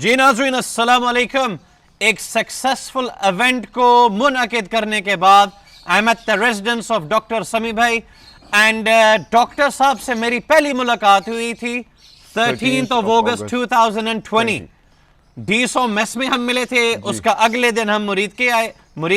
जी नाज़रीन अस्सलाम वालेकुम। एक सक्सेसफुल इवेंट को मुनअकिद करने के बाद I am at the residence of doctor समी भाई एंड डॉक्टर साहब से मेरी पहली मुलाकात हुई थी 13th of August 2020। डीसो मेस में हम मिले थे, उसका अगले दिन हम मुरीद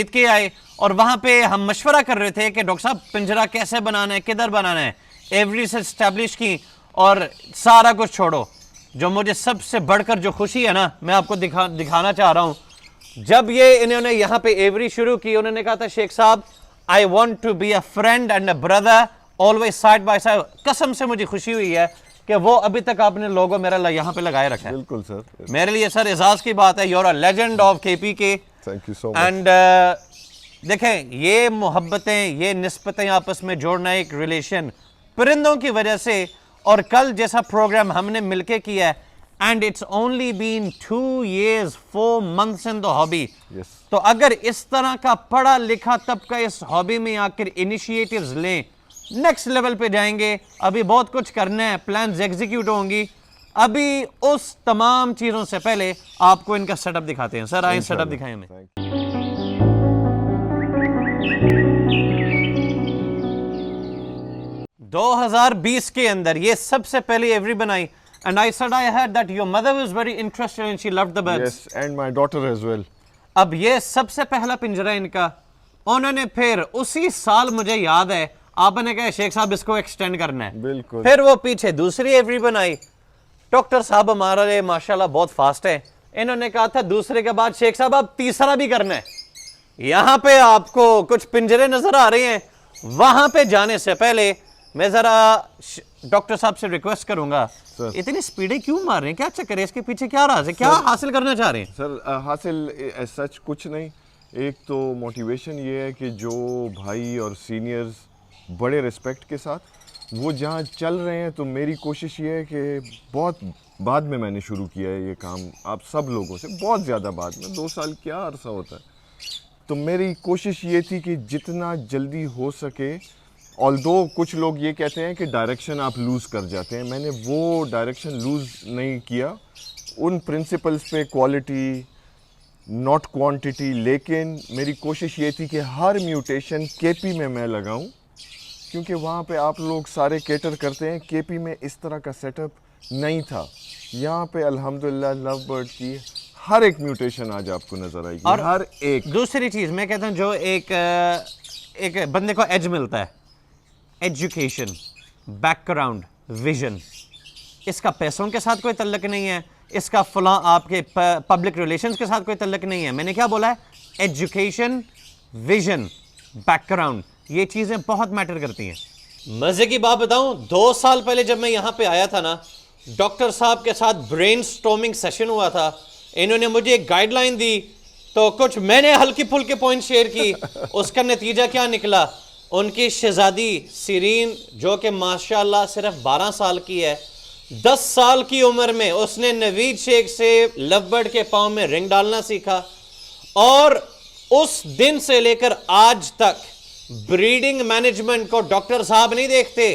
के आए और वहां पे हम मशवरा कर रहे थे कि डॉक्टर साहब पिंजरा कैसे बनाना है, किधर बनाना है, एवरी से एस्टेब्लिश की और सारा कुछ छोड़ो। जो मुझे सबसे बढ़कर जो खुशी है ना, मैं आपको दिखाना चाह रहा हूं। जब ये इन्होंने यहाँ पे एवरी शुरू की, उन्होंने कहा था शेख साहब I want to be a friend and a brother always side by side. कसम से मुझे खुशी हुई है कि वो अभी तक आपने लोगो मेरा यहाँ पे लगाए रखा है। बिल्कुल सर, मेरे लिए सर एजाज की बात है। You're a legend of KP K. Thank you so much. And देखें, ये मोहब्बतें, ये निस्बतें आपस में जोड़ना, एक रिलेशन परिंदों की वजह से, और कल जैसा प्रोग्राम हमने मिलके किया है, and it's only been 2 years 4 months in the hobby. तो अगर इस तरह का पढ़ा लिखा तबका इस हॉबी में आकर इनिशिएटिव्स लें, नेक्स्ट लेवल पे जाएंगे। अभी बहुत कुछ करना है, प्लान्स एग्जीक्यूट होंगी। अभी उस तमाम चीजों से पहले आपको इनका सेटअप दिखाते हैं। सर आए सेटअप दिखाएं हमें। 2020 के अंदर ये सबसे पहले एवरी बनाई, and I said I heard that your mother was very interested and she loved the birds. Yes, and my daughter as well. अब ये सबसे पहला पिंजरा इनका, उन्होंने फिर उसी साल, मुझे याद है, आपने कहा शेख साहब इसको एक्सटेंड करना है। बिल्कुल। फिर वो पीछे दूसरी एवरी बनाई। डॉक्टर साहब हमारे माशाल्लाह बहुत फास्ट है, इन्होंने कहा था दूसरे के बाद शेख साहब अब तीसरा भी करना है। यहाँ पे आपको कुछ पिंजरे नजर आ रहे हैं। वहां पे जाने से पहले मैं जरा डॉक्टर साहब से रिक्वेस्ट करूंगा, इतनी स्पीडें क्यों मार रहे हैं, क्या चक्कर है, इसके पीछे क्या राज है, क्या हासिल करना चाह रहे हैं? सर हासिल सच कुछ नहीं। एक तो मोटिवेशन ये है कि जो भाई और सीनियर्स बड़े रिस्पेक्ट के साथ वो जहाँ चल रहे हैं, तो मेरी कोशिश ये है कि बहुत बाद में मैंने शुरू किया है ये काम, आप सब लोगों से बहुत ज़्यादा बाद में, 2 साल क्या अरसा होता है। तो मेरी कोशिश ये थी कि जितना जल्दी हो सके, ऑल्दो कुछ लोग ये कहते हैं कि डायरेक्शन आप लूज़ कर जाते हैं, मैंने वो डायरेक्शन लूज़ नहीं किया। उन प्रिंसिपल्स पे क्वालिटी नॉट क्वांटिटी, लेकिन मेरी कोशिश ये थी कि हर म्यूटेशन केपी में मैं लगाऊं, क्योंकि वहाँ पे आप लोग सारे केटर करते हैं। केपी में इस तरह का सेटअप नहीं था। यहाँ पे अल्हम्दुलिल्लाह लव बर्ड की हर एक म्यूटेशन आज आपको नज़र आएगी, और हर एक। दूसरी चीज़ मैं कहता हूँ, जो एक बंदे को एज मिलता है, एजुकेशन, बैकग्राउंड, विजन, इसका पैसों के साथ कोई तल्लक नहीं है, इसका फलां आपके पब्लिक रिलेशंस के साथ कोई तल्लक नहीं है। मैंने क्या बोला है? एजुकेशन, विजन, बैकग्राउंड, ये चीज़ें बहुत मैटर करती हैं। मज़े की बात बताऊं, 2 साल पहले जब मैं यहाँ पे आया था ना, डॉक्टर साहब के साथ ब्रेनस्टॉर्मिंग सेशन हुआ था। इन्होंने मुझे एक गाइडलाइन दी, तो कुछ मैंने हल्की फुल्की पॉइंट शेयर की। उसका नतीजा क्या निकला? उनकी शहजादी सीरीन, जो कि माशाल्लाह सिर्फ 12 साल की है, 10 साल की उम्र में उसने नवीद शेख से लवबर्ड के पाँव में रिंग डालना सीखा, और उस दिन से लेकर आज तक ब्रीडिंग मैनेजमेंट को डॉक्टर साहब नहीं देखते,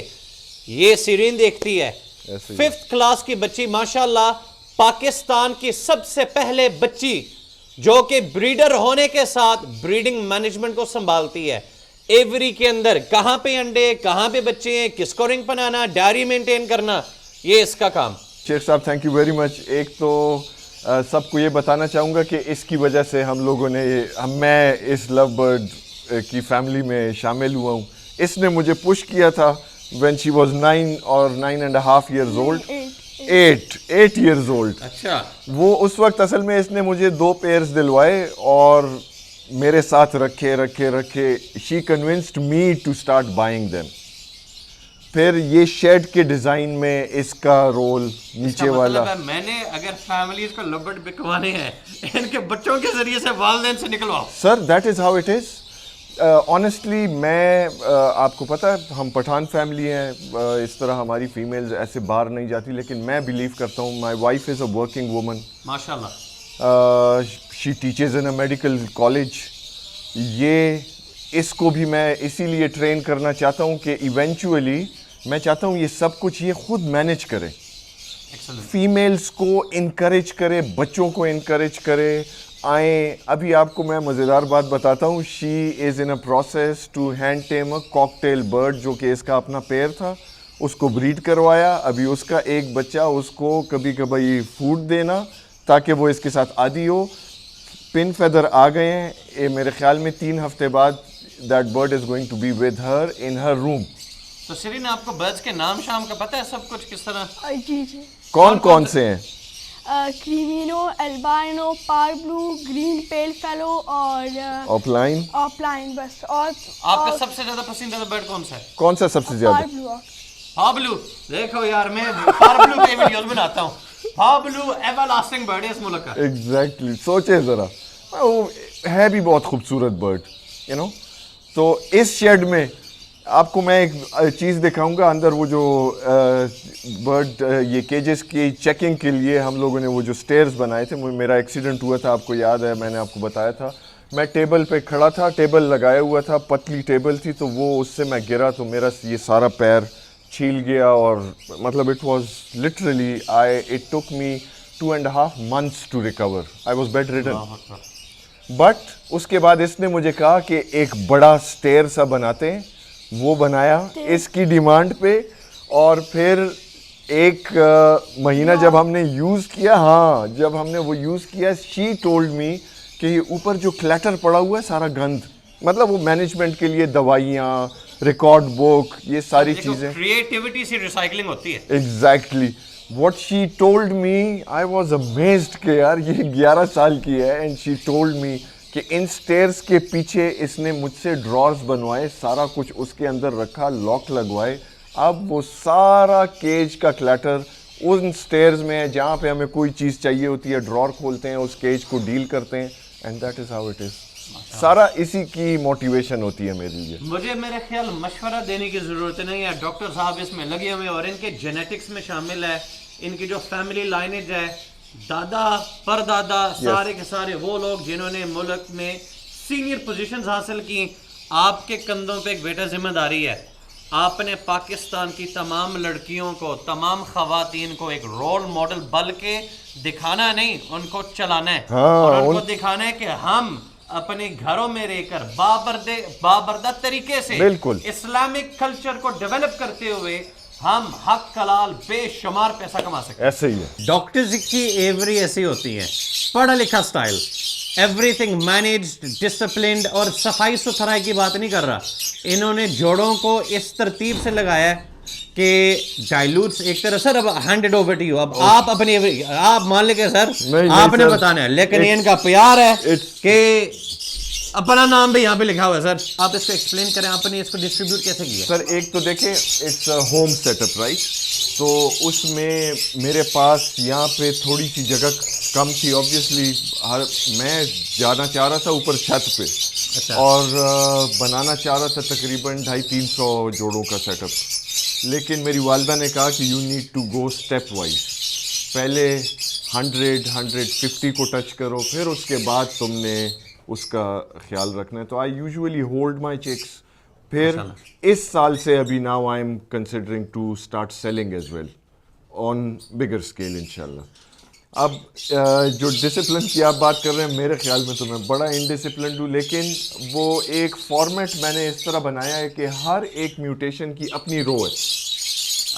ये सीरीन देखती है। 5th क्लास की बच्ची, माशाल्लाह पाकिस्तान की सबसे पहले बच्ची जो कि ब्रीडर होने के साथ ब्रीडिंग मैनेजमेंट को संभालती है। एवरी के अंदर कहां पे अंडे, कहां पे बच्चे हैं, किसको रिंग बनाना, डायरी मेंटेन करना, ये इसका काम। शेख साहब थैंक यू वेरी मच। एक तो सबको ये बताना चाहूँगा कि इसकी वजह से हम लोगों ने, मैं इस लव बर्ड की फैमिली में शामिल हुआ हूँ। इसने मुझे पुश किया था व्हेन शी वाज 9 और 9.5 years old, 8 years old। अच्छा, वो उस वक्त असल में इसने मुझे 2 पेयर्स दिलवाए और मेरे साथ रखे she convinced me to start buying them. फिर ये शेड के डिज़ाइन में इसका रोल नीचे वाला, मतलब मैंने अगर फैमिलीज को लवबर्ड बिकवाने हैं, इनके बच्चों के जरिए से वालिदैन से निकलवाओ। Sir that is how it is. Honestly मैं आपको पता है हम पठान फैमिली हैं, इस तरह हमारी फीमेल्स ऐसे बाहर नहीं जाती, लेकिन मैं बिलीव करता हूँ my wife is a working woman माशाल्लाह। She teaches in a medical college. ये इसको भी मैं इसीलिए ट्रेन करना चाहता हूँ कि इवेंचुअली मैं चाहता हूँ ये सब कुछ ये खुद मैनेज करे। फीमेल्स को इनकरेज करे, बच्चों को इनकरेज करे, आए. अभी आपको मैं मज़ेदार बात बताता हूँ. She is in a process to hand tame a cockatiel bird, जो कि इसका अपना पेयर था, उसको ब्रीड करवाया. अभी उसका एक बच्चा, उसको कभी कभी फूड देना ताकि वो इसके साथ आदी हो. पिन फेदर आ गए हैं. ये मेरे ख्याल में 3 हफ्ते बाद that bird is going to be with her in her room. तो शिरीन, आपको बर्ड्स के नाम शाम का पता है सब कुछ किस तरह? जी जी. कौन कौन से हैं? क्रीमिनो, एल्बाइनो, पार्ब्लू, ग्रीन पेल फेलो और ऑफलाइन. ऑफलाइन बस. और आपका सबसे ज्यादा पसंदीदा बर्ड कौन सा है? कौन सा सबसे ज़्यादा? पार्ब्लू. फाबलू. देखो यार, मैं फाबलू के वीडियोस बनाता हूँ. फाबलू एवरलास्टिंग बर्ड है इस मुल्क का. एग्जैक्टली. सोचे ज़रा, वो है भी बहुत खूबसूरत बर्ड, यू नो. तो इस शेड में आपको मैं एक चीज़ दिखाऊंगा. अंदर वो जो बर्ड ये केजेस की चेकिंग के लिए हम लोगों ने वो जो स्टेयर्स बनाए थे, मेरा एक्सीडेंट हुआ था, आपको याद है, मैंने आपको बताया था. मैं टेबल पे खड़ा था, टेबल लगाया हुआ था, पतली टेबल थी, तो वो उससे मैं गिरा तो मेरा ये सारा पैर छील गया. और मतलब it was literally it took me 2.5 months to recover. I was bedridden. But उसके बाद इसने मुझे कहा कि एक बड़ा स्टेयर सा बनाते हैं. वो बनाया इसकी डिमांड पे. और फिर एक महीना जब हमने यूज़ किया, हाँ जब हमने वो यूज़ किया, शी टोल्ड मी कि ये ऊपर जो क्लैटर पड़ा हुआ है सारा गंद, मतलब वो मैनेजमेंट के लिए दवाइयाँ, रिकॉर्ड बुक, ये सारी चीज़ें. क्रिएटिविटी से रिसाइकलिंग होती है. Exactly. What she told me, I was amazed कि यार ये 11 साल की है. एंड शी टोल्ड मी कि इन स्टेयर्स के पीछे इसने मुझसे ड्रॉर्स बनवाए, सारा कुछ उसके अंदर रखा, लॉक लगवाए. अब वो सारा केज का क्लैटर उन स्टेयर्स में है. जहाँ पे हमें कोई चीज़ चाहिए होती है, ड्रॉर खोलते हैं, उस केज को डील करते हैं. And that is how it is. सारा इसी की मोटिवेशन होती है मेरे लिए. मुझे मेरे ख्याल मशवरा देने की ज़रूरत नहीं है. डॉक्टर साहब इसमें लगे हुए और इनके जेनेटिक्स में शामिल है, इनकी जो फैमिली लाइनेज है, दादा परदादा, सारे के सारे वो लोग जिन्होंने मुल्क में सीनियर पोजीशंस हासिल की. आपके कंधों पे एक बेटा जिम्मेदारी है. आपने पाकिस्तान की तमाम लड़कियों को, तमाम खवातीन को एक रोल मॉडल बन के दिखाना नहीं, उनको चलाना है. और उनको दिखाना है कि हम अपने घरों में रहकर बाबरदा तरीके से बिल्कुल इस्लामिक कल्चर को डेवलप करते हुए हम हक कलाल बेशुमार पैसा कमा सकते हैं. ऐसे ही है. डॉक्टर्स की एवरी ऐसी होती है, पढ़ा लिखा स्टाइल, एवरीथिंग मैनेज्ड, डिसिप्लिन्ड. और सफाई सुथराई की बात नहीं कर रहा. इन्होंने जोड़ों को इस तरतीब से लगाया है कि डाइल्यूट्स एक तरह सर. अब हैंडेड ओवर टू यू. अब आप अपनी आप मान लेंगे सर, आपने बताना है. लेकिन इनका प्यार है कि अपना नाम भी यहाँ पे लिखा हुआ है. सर आप इसको एक्सप्लेन करें, आपने इसको डिस्ट्रीब्यूट कैसे किया? सर एक तो देखें, इट्स होम सेटअप राइट. तो उसमें मेरे पास यहाँ पे थोड़ी सी जगह कम थी ऑब्वियसली. मैं जाना चाह रहा था ऊपर छत पे. अच्छा. और बनाना चाह रहा था तकरीबन 250-300 जोड़ों का सेटअप. लेकिन मेरी वालदा ने कहा कि you need to go stepwise. पहले 100-150 को टच करो, फिर उसके बाद तुमने उसका ख्याल रखना है. तो I usually hold my chicks. फिर इस साल से अभी now I am considering to start selling as well on bigger scale इंशाल्लाह. अब जो डिसिप्लिन की आप बात कर रहे हैं, मेरे ख्याल में तो मैं बड़ा इनडिसिप्लिन्ड हूँ. लेकिन वो एक फॉर्मेट मैंने इस तरह बनाया है कि हर एक म्यूटेशन की अपनी रो है.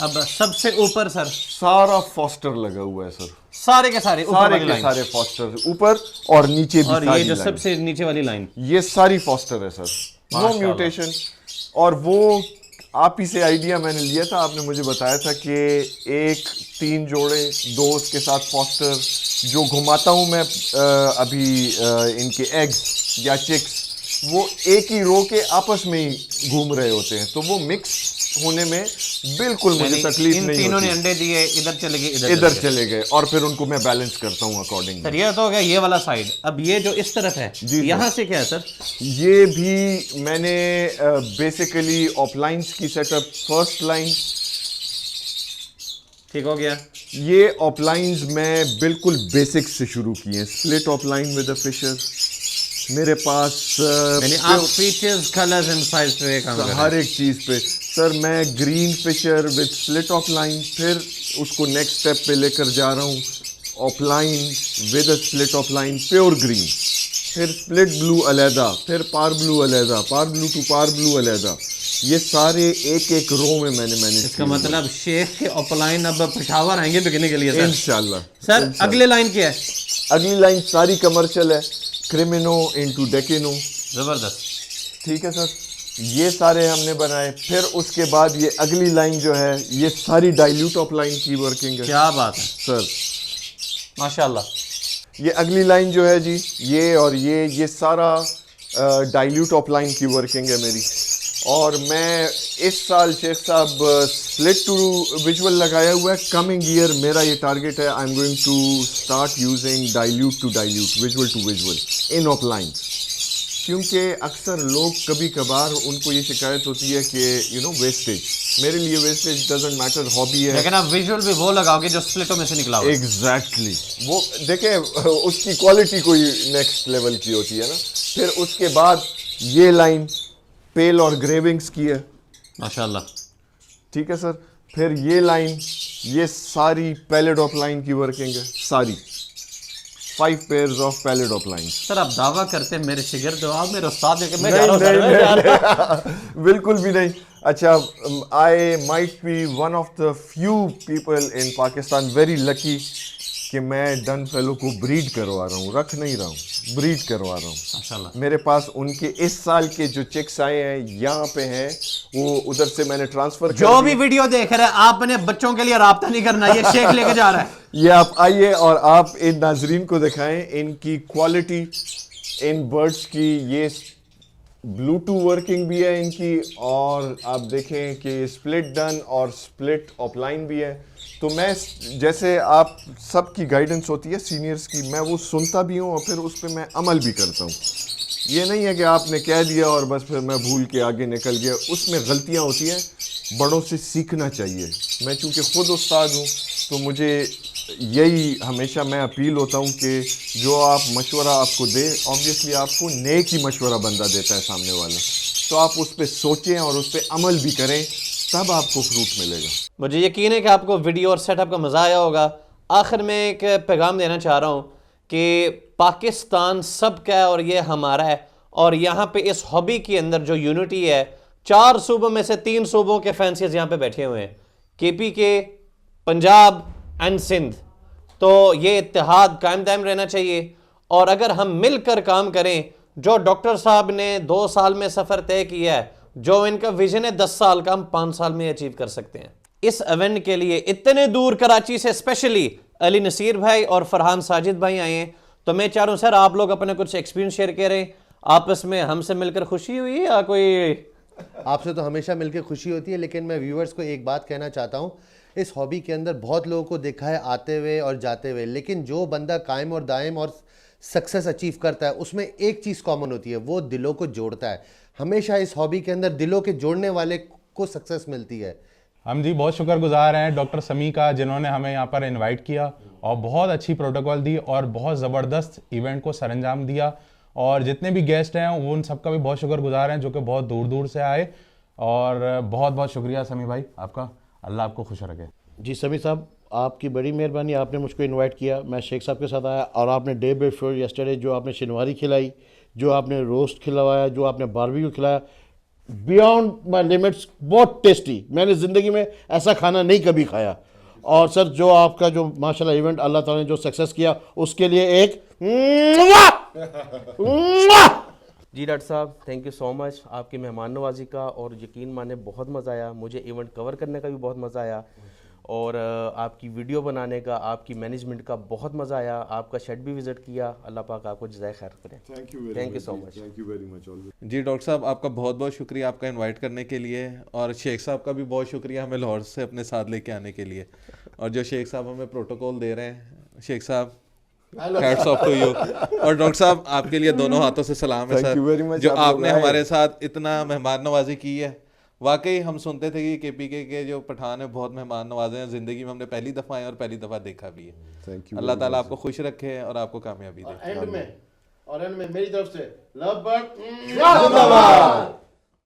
अब सबसे ऊपर सर सारा फॉस्टर लगा हुआ है सर. सारे के सारे सारे फॉस्टर ऊपर और नीचे भी. और ये जो सबसे नीचे वाली लाइन, ये सारी फॉस्टर है सर. No mutation. और वो आप ही से आइडिया मैंने लिया था. आपने मुझे बताया था कि 1-3 जोड़े, 2 उसके साथ फॉस्टर जो घुमाता हूँ मैं अभी इनके एग्स या चिक्स, वो एक ही रो के आपस में ही घूम रहे होते हैं. तो वो मिक्स होने में बिल्कुल मुझे तकलीफ नहीं होती. तीनों ने अंडे दिए, इधर चले गए, इधर चले गए, और फिर उनको मैं बैलेंस करता हूँ अकॉर्डिंग. सर ये तो हो गया ये वाला साइड. अब ये जो इस तरफ है, यहाँ से क्या है सर? ये भी मैंने बेसिकली ऑफलाइंस की सेटअप. फर्स्ट लाइन ठीक हो गया. ये ऑफलाइंस मैं बिल्कुल बेसिक्स से शुरू किए हैं. Split opaline with a Fischer मेरे पास. आप फीचर्स, कलर्स एंड साइज पे काम कर रहे हैं हर एक चीज़ पे. सर मैं green Fischer with split opaline, फिर उसको नेक्स्ट स्टेप पे लेकर जा रहा हूँ, opaline with split opaline pure green, फिर स्प्लिट ब्लू अलहदा, फिर पार ब्लू अलहदा, parblue to parblue अलहदा, ये सारे एक एक रो में मैंने मैनेज इसका मतलब शेख के ऑफलाइन अब पेशावर आएंगे बिकने के लिए सर। इंशाल्लाह। सर अगले लाइन क्या है? अगली लाइन सारी कमर्शियल है, क्रिमिनो इनटू डेकिनो। जबरदस्त। ठीक है सर, ये सारे हमने बनाए। फिर उसके बाद ये अगली लाइन जो है ये सारी डाइल्यूट ऑफ लाइन की वर्किंग है क्या बात है सर। माशाल्लाह। ये अगली लाइन जो है जी, ये और ये सारा डाइल्यूट ऑफ लाइन की वर्किंग है मेरी। और मैं इस साल शेख साहब स्प्लिट टू विजुअल लगाया हुआ है। कमिंग ईयर मेरा ये टारगेट है, I am going to start using dilute to dilute, visual to visual in opaline. क्योंकि अक्सर लोग कभी कभार उनको ये शिकायत होती है कि यू नो वेस्टेज, मेरे लिए वेस्टेज डजंट मैटर, हॉबी है। लेकिन आप विजुअल भी वो लगाओगे जो स्प्लिटों में से निकला हो। एग्जैक्टली वो देखें, उसकी क्वालिटी कोई नेक्स्ट लेवल की होती है ना। फिर उसके बाद ये लाइन पेल और ग्रेविंग्स की है माशाल्लाह। ठीक है सर। फिर ये लाइन, ये सारी पैलेट ऑफ लाइन की वर्किंग है सारी, 5 pairs of pallid opaline. Sir आप दावा करते हैं मेरे शिगिर्द हो, आप मेरे उस्ताद हैं कि मैं जा रहा हूं सर, मैं जा रहा हूं। बिल्कुल भी नहीं। अच्छा, I might be one of the few people in Pakistan very lucky कि मैं डन फेलो को ब्रीड करवा रहा हूँ, रख नहीं रहा हूँ, ब्रीड करवा रहा हूँ माशाल्लाह। मेरे पास उनके इस साल के जो चिक्स आए हैं यहाँ पे हैं, वो उधर से मैंने ट्रांसफर जो भी वीडियो देख रहे हैं आपने बच्चों के लिए राब्ता नहीं करना, ये शेख लेके जा रहा है। ये आप आइए और आप इन नाजरीन को दिखाएं इनकी क्वालिटी, इन बर्ड्स की। ये ब्लूटूथ वर्किंग भी है इनकी, और आप देखें कि स्प्लिट डन और स्प्लिट ऑफलाइन भी है। तो मैं, जैसे आप सबकी गाइडेंस होती है सीनियर्स की, मैं वो सुनता भी हूँ और फिर उस पर मैं अमल भी करता हूँ। ये नहीं है कि आपने कह दिया और बस फिर मैं भूल के आगे निकल गया, उसमें गलतियाँ होती हैं, बड़ों से सीखना चाहिए। मैं चूँकि ख़ुद उस्ताद हूँ तो मुझे यही हमेशा मैं अपील होता हूँ कि जो आप मशवरा आपको दे, ऑब्वियसली आपको नेक ही मशवरा बंदा देता है सामने वाला, तो आप उस पर सोचें और उस पर अमल भी करें, तब आपको फ्रूट मिलेगा। मुझे यकीन है कि आपको वीडियो और सेटअप का मज़ा आया होगा। आखिर में एक पैगाम देना चाह रहा हूँ कि पाकिस्तान सबका है और ये हमारा है, और यहाँ पे इस हॉबी के अंदर जो यूनिटी है, 4 सूबों में से 3 सूबों के फैंसीज यहाँ पे बैठे हुए हैं, KP के, पंजाब एंड सिंध। तो ये इत्तेहाद कायम दायम रहना चाहिए, और अगर हम मिलकर काम करें, जो डॉक्टर साहब ने 2 साल में सफ़र तय किया है, जो इनका विजन है 10 साल का, हम 5 साल में अचीव कर सकते हैं। इस इवेंट के लिए इतने दूर कराची से स्पेशली अली नसीर भाई और फरहान साजिद भाई आए हैं, तो मैं चाह रहा हूँ सर आप लोग अपने कुछ एक्सपीरियंस शेयर करें। आपस में हमसे मिलकर खुशी हुई है या कोई? आपसे तो हमेशा मिलकर खुशी होती है, लेकिन मैं व्यूअर्स को एक बात कहना चाहता हूँ, इस हॉबी के अंदर बहुत लोगों को देखा है आते हुए और जाते हुए, लेकिन जो बंदा कायम और दायम और सक्सेस अचीव करता है उसमें एक चीज़ कॉमन होती है, वो दिलों को जोड़ता है। हमेशा इस हॉबी के अंदर दिलों के जोड़ने वाले को सक्सेस मिलती है। हम जी बहुत शुक्रगुजार हैं डॉक्टर समी का, जिन्होंने हमें यहाँ पर इनवाइट किया और बहुत अच्छी प्रोटोकॉल दी और बहुत ज़बरदस्त इवेंट को सरंजाम दिया। और जितने भी गेस्ट हैं वो उन सबका भी बहुत शुक्रगुजार हैं, जो कि बहुत दूर दूर से आए। और बहुत बहुत शुक्रिया समी भाई आपका, अल्लाह आपको खुश रखे। जी समी साहब, आपकी बड़ी मेहरबानी, आपने मुझको इनवाइट किया, मैं शेख साहब के साथ आया, और आपने डे बिफोर यस्टरडे जो आपने शनिवारी खिलाई, जो आपने रोस्ट खिलवाया, जो आपने बारबेक्यू खिलाया, बियॉन्ड माई लिमिट्स, बहुत टेस्टी। मैंने ज़िंदगी में ऐसा खाना नहीं कभी खाया। और सर जो आपका जो माशाल्लाह इवेंट अल्लाह ताला ने जो सक्सेस किया, उसके लिए एक जी डॉक्टर साहब, थैंक यू सो मच आपकी मेहमान नवाजी का, और यकीन माने बहुत मज़ा आया, मुझे इवेंट कवर करने का भी बहुत मज़ा आया, और आपकी वीडियो बनाने का, आपकी मैनेजमेंट का बहुत मज़ा आया। आपका शेड भी विज़िट किया, अल्लाह पाक आपको जज़ाए खैर करे। Thank you so much. Thank you very much. जी डॉक्टर साहब, आपका बहुत बहुत शुक्रिया आपका इनवाइट करने के लिए, और शेख साहब का भी बहुत शुक्रिया हमें लाहौर से अपने साथ लेके आने के लिए। और जो शेख साहब हमें प्रोटोकॉल दे रहे हैं, शेख साहब हैट्स ऑफ टू यू। और डॉक्टर साहब आपके लिए दोनों हाथों से सलाम है सर, जो आपने हमारे साथ इतना मेहमान नवाजी की है। वाकई हम सुनते थे कि KPK के जो पठान है बहुत मेहमान नवाजे हैं, ज़िंदगी में हमने पहली दफ़ा आए और पहली दफ़ा देखा भी है। Thank you. अल्लाह ताला आपको खुश रखे और आपको कामयाबी दे। एंड में मेरी तरफ से लव बर्ड जिंदाबाद।